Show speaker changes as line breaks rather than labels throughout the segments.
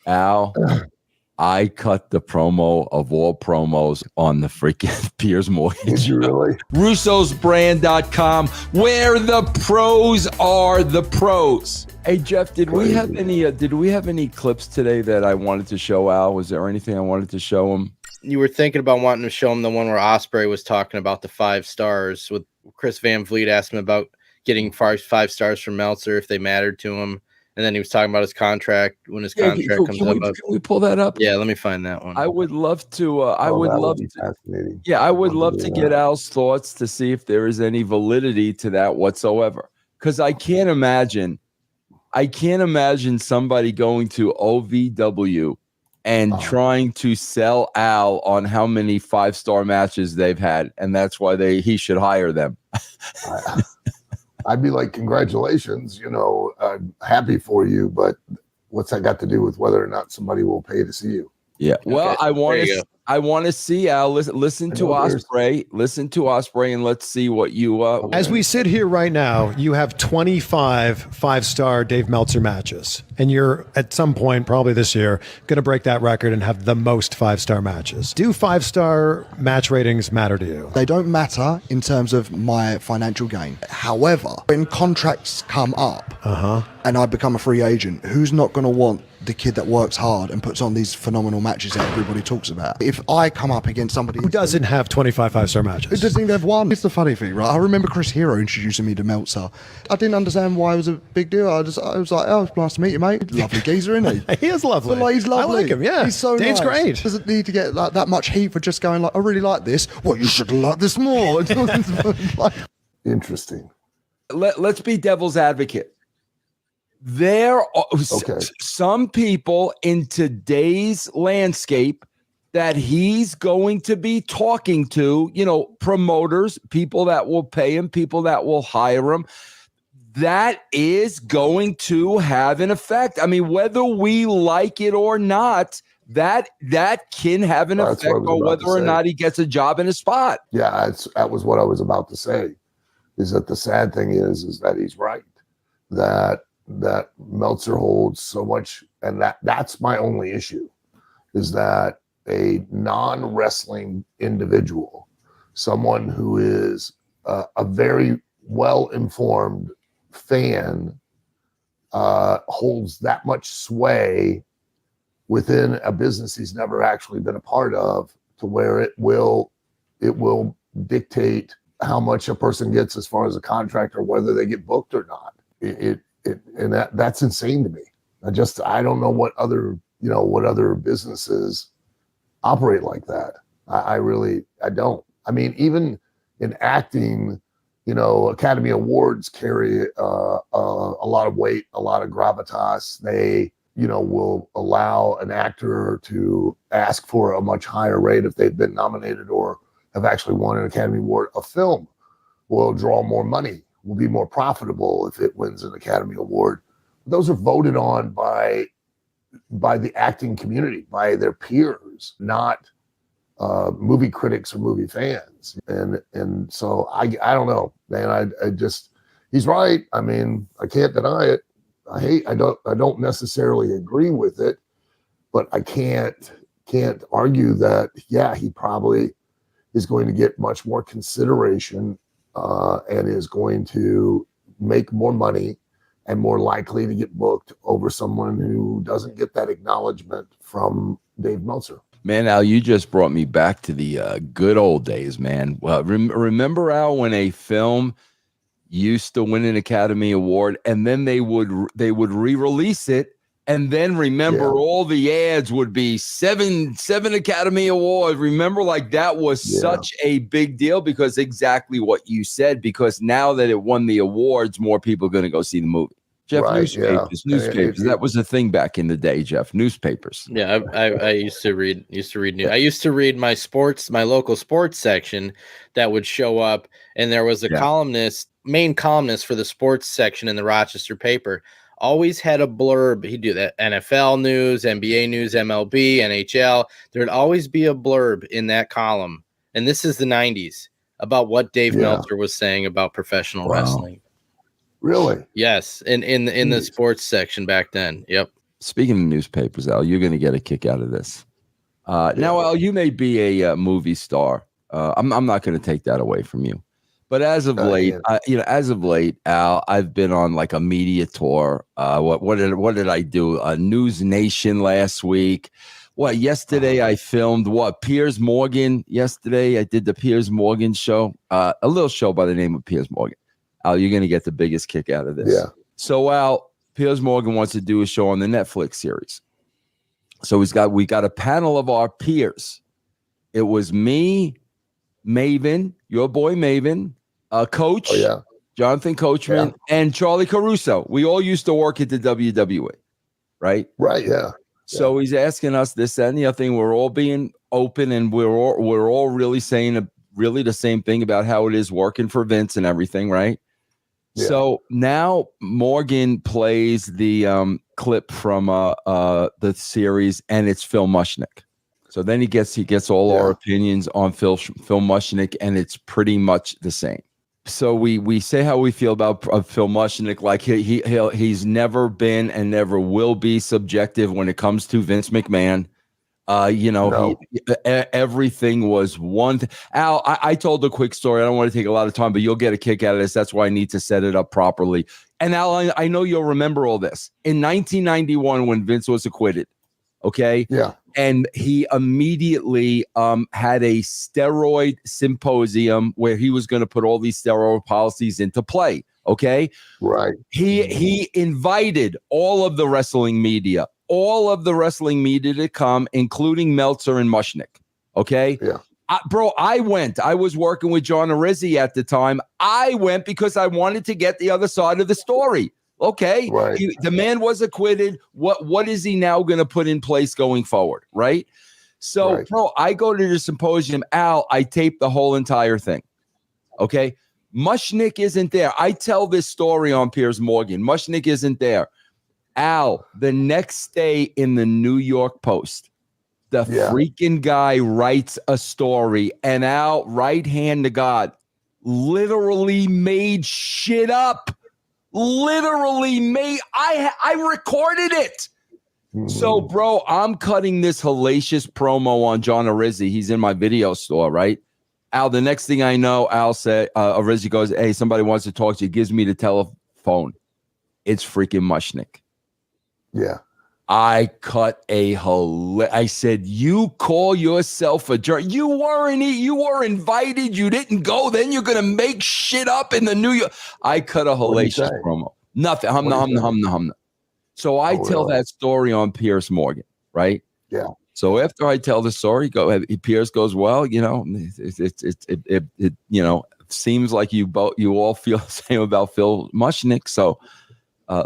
Al, I cut the promo of all promos on the freaking Piers Morgan.
Did you really?
Russo'sBrand.com, where the pros are the pros. Hey Jeff, did we have any clips today that I wanted to show Al? Was there anything I wanted to show him?
You were thinking about wanting to show him the one where Ospreay was talking about the 5 stars with Chris Van Vliet asked him about getting 5 stars from Meltzer if they mattered to him. And then he was talking about his contract when his contract comes up.
Can we pull that up?
Yeah, let me find that one.
I would love to. I would love to.
Fascinating.
Yeah, I would love to get Al's thoughts to see if there is any validity to that whatsoever. Because I can't imagine somebody going to OVW and trying to sell Al on how many 5-star matches they've had, and that's why he should hire them.
I'd be like, congratulations, I'm happy for you, but what's that got to do with whether or not somebody will pay to see you?
Yeah. Well, okay. I want to see Al. Listen to Ospreay. Listen to Ospreay, and let's see what you.
As we sit here right now, you have 25 5-star Dave Meltzer matches, and you're at some point, probably this year, going to break that record and have the most 5-star matches. Do 5-star match ratings matter to you?
They don't matter in terms of my financial gain. However, when contracts come up and I become a free agent, who's not going to want the kid that works hard and puts on these phenomenal matches that everybody talks about? If I come up against somebody
who doesn't have 25 5-star matches,
who doesn't even have one, it's the funny thing, right? I remember Chris Hero introducing me to Meltzer. I didn't understand why it was a big deal. I was like, oh, it's nice to meet you, mate. Lovely geezer, isn't he?
He is lovely.
But, he's lovely.
I like him, yeah.
He's so
Dave's
nice.
great.
Doesn't need to get that much heat for just going I really like this. Well, you should like this more.
Interesting.
Let's be devil's advocate. There are some people in today's landscape that he's going to be talking to, promoters, people that will pay him, people that will hire him. That is going to have an effect. I mean, whether we like it or not, that can have an effect on whether or not he gets a job in a spot.
Yeah, that was what I was about to say, is that the sad thing is that he's right, that Meltzer holds so much, and that's my only issue, is that a non-wrestling individual, someone who is a very well-informed fan, holds that much sway within a business he's never actually been a part of, to where it will dictate how much a person gets as far as a contract or whether they get booked or not. And that's insane to me. I don't know what other businesses operate like that. I don't. I mean, even in acting, Academy Awards carry a lot of weight, a lot of gravitas. They, will allow an actor to ask for a much higher rate if they've been nominated or have actually won an Academy Award. A film will draw more money, will be more profitable if it wins an Academy Award. Those are voted on by the acting community, by their peers, not movie critics or movie fans. And so I don't know, man. I just, he's right. I mean, I can't deny it. I don't necessarily agree with it, but I can't argue that, yeah, he probably is going to get much more consideration and is going to make more money and more likely to get booked over someone who doesn't get that acknowledgement from Dave Meltzer.
Man, Al, you just brought me back to the good old days, man. Well, remember, Al, when a film used to win an Academy Award and then they would re-release it, and then remember all the ads would be seven Academy Awards. Remember, like that was such a big deal because exactly what you said, because now that it won the awards, more people are going to go see the movie. Jeff, newspapers. That was a thing back in the day, Jeff. Newspapers.
Yeah, I used to read news. I used to read my local sports section that would show up, and there was a main columnist for the sports section in the Rochester paper. Always had a blurb. He'd do that NFL news, NBA news, MLB, NHL. There'd always be a blurb in that column. And this is the 90s about what Dave Meltzer was saying about professional wrestling.
Really?
Yes. In the sports section back then. Yep.
speaking of newspapers, Al, you're going to get a kick out of this. Now, Al, you may be a movie star. I'm not going to take that away from you. But as of late, Al, I've been on like a media tour. What did I do? News Nation last week. Yesterday I filmed Piers Morgan. Yesterday I did the Piers Morgan show. A little show by the name of Piers Morgan. Al, you're going to get the biggest kick out of this.
Yeah.
So, Al, Piers Morgan wants to do a show on the Netflix series. So we got a panel of our peers. It was me, Maven, your boy Maven, Coach, Jonathan Coachman, and Charlie Caruso. We all used to work at the WWE, right?
Right, yeah.
So he's asking us this, that, and the other thing. We're all being open, and we're all really saying really the same thing about how it is working for Vince and everything, right? Yeah. So now Morgan plays the clip from the series, and it's Phil Mushnick. So then he gets all our opinions on Phil Mushnick, and it's pretty much the same. So we say how we feel about Phil Mushnick, like he's never been and never will be subjective when it comes to Vince McMahon. Everything was one. Al, I told a quick story. I don't want to take a lot of time, but you'll get a kick out of this. That's why I need to set it up properly. And Al, I know you'll remember all this. In 1991, when Vince was acquitted, okay?
Yeah.
And he immediately had a steroid symposium where he was going to put all these steroid policies into play, okay?
Right.
He invited all of the wrestling media to come, including Meltzer and Mushnick. Okay.
Yeah.
I went. I was working with John Arizzi at the time. I went because I wanted to get the other side of the story. Okay.
Right.
The man was acquitted. What is he now going to put in place going forward? Right. So, bro, I go to the symposium. Al, I tape the whole entire thing. Okay. Mushnick isn't there. I tell this story on Piers Morgan. Mushnick isn't there. Al, the next day in the New York Post, the freaking guy writes a story, and Al, right hand to God, literally made shit up. I recorded it. So, bro, I'm cutting this hellacious promo on John Arizzi. He's in my video store, right? Al, the next thing I know, Al said, Arizzi goes, hey, somebody wants to talk to you. Gives me the telephone. It's freaking Mushnick.
Yeah.
I cut I said, you call yourself a jerk. You were invited. You didn't go. Then you're going to make shit up in the New York. I cut a hellacious promo. Nothing. Hum. So I tell that story on Piers Morgan, right?
Yeah.
So after I tell the story, Piers goes, well, it seems like you all feel the same about Phil Mushnick. So,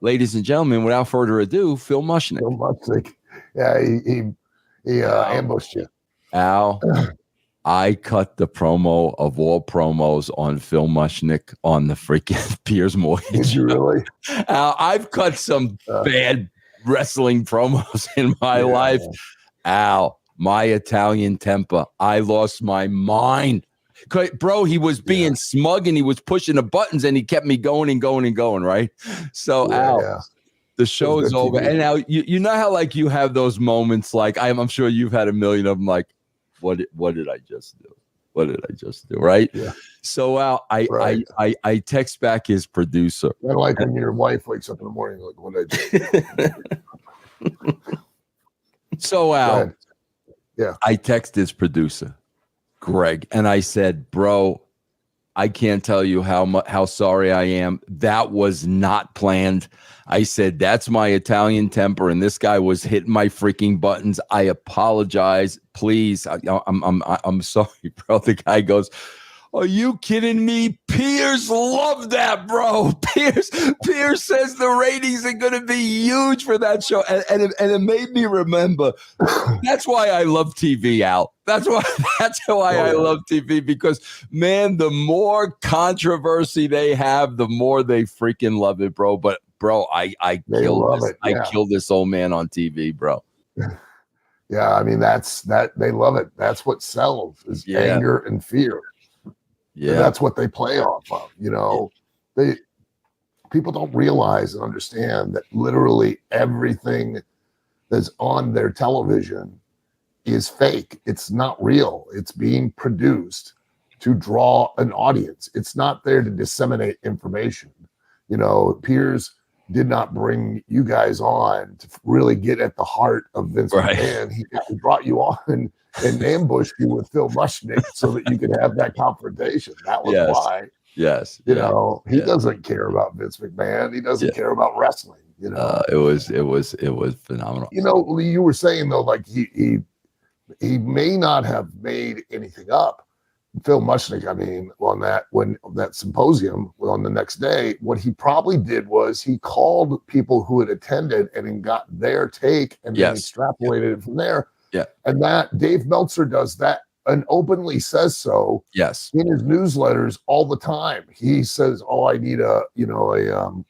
ladies and gentlemen, without further ado, Phil Mushnick.
Phil Mushnick. Yeah, he ambushed you.
Al, I cut the promo of all promos on Phil Mushnick on the freaking Piers Morgan.
Did you really?
Al, I've cut some bad wrestling promos in my life. Al, my Italian temper. I lost my mind. Bro, he was being smug and he was pushing the buttons and he kept me going and going and going, right? So, Al, the show is over. And now you know how like you have those moments, like I'm sure you've had a million of them, like, what did I just do? What did I just do? Right? Yeah. So Al, I text back his producer.
I like when your wife wakes up in the morning, like, what did I do?
So Al, I text his producer, Greg, and I said, bro, I can't tell you how sorry I am. That was not planned. I said, that's my Italian temper, and this guy was hitting my freaking buttons. I apologize. Please. I'm sorry, bro. The guy goes, are you kidding me? Piers loved that, bro. Piers says the ratings are going to be huge for that show. And it made me remember. That's why I love TV, Al. That's why I love TV, because, man, the more controversy they have, the more they freaking love it, bro. But, bro, I killed this old man on TV, bro.
Yeah, I mean, they love it. That's what sells is anger and fear. Yeah, and that's what they play off of. People don't realize and understand that literally everything that's on their television is fake. It's not real. It's being produced to draw an audience. It's not there to disseminate information. You know, Piers did not bring you guys on to really get at the heart of Vince McMahon. He brought you on and ambushed you with Phil Mushnick so that you could have that confrontation. That was why.
Yes.
You know, he doesn't care about Vince McMahon. He doesn't care about wrestling. You know,
it was phenomenal.
You know, Lee, you were saying though, like he may not have made anything up. Phil Mushnick, I mean, on that symposium on the next day, what he probably did was he called people who had attended and then got their take and then extrapolated it from there.
Yeah.
And that Dave Meltzer does that and openly says so.
Yes.
In his newsletters all the time. He says, "Oh, I need a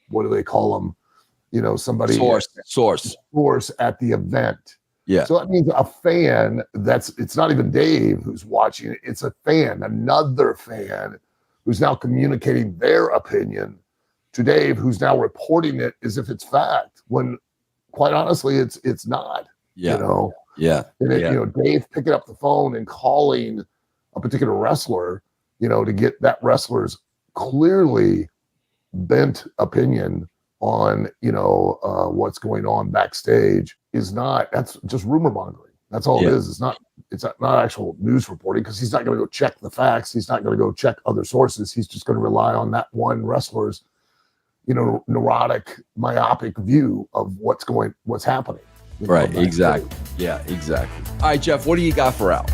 what do they call them? You know, somebody source at the event."
Yeah.
So that means a fan it's not even Dave who's watching it. It's a fan, another fan who's now communicating their opinion to Dave, who's now reporting it as if it's fact, when quite honestly, it's not.
Yeah.
You know?
Yeah.
And you know, Dave picking up the phone and calling a particular wrestler, you know, to get that wrestler's clearly bent opinion on, you know, what's going on backstage that's just rumor mongering. That's all it is. It's not actual news reporting, because he's not going to go check the facts. He's not going to go check other sources. He's just going to rely on that one wrestler's, you know, neurotic, myopic view of what's happening.
Right. Exactly. Yeah, exactly. All right, Jeff, what do you got for Al?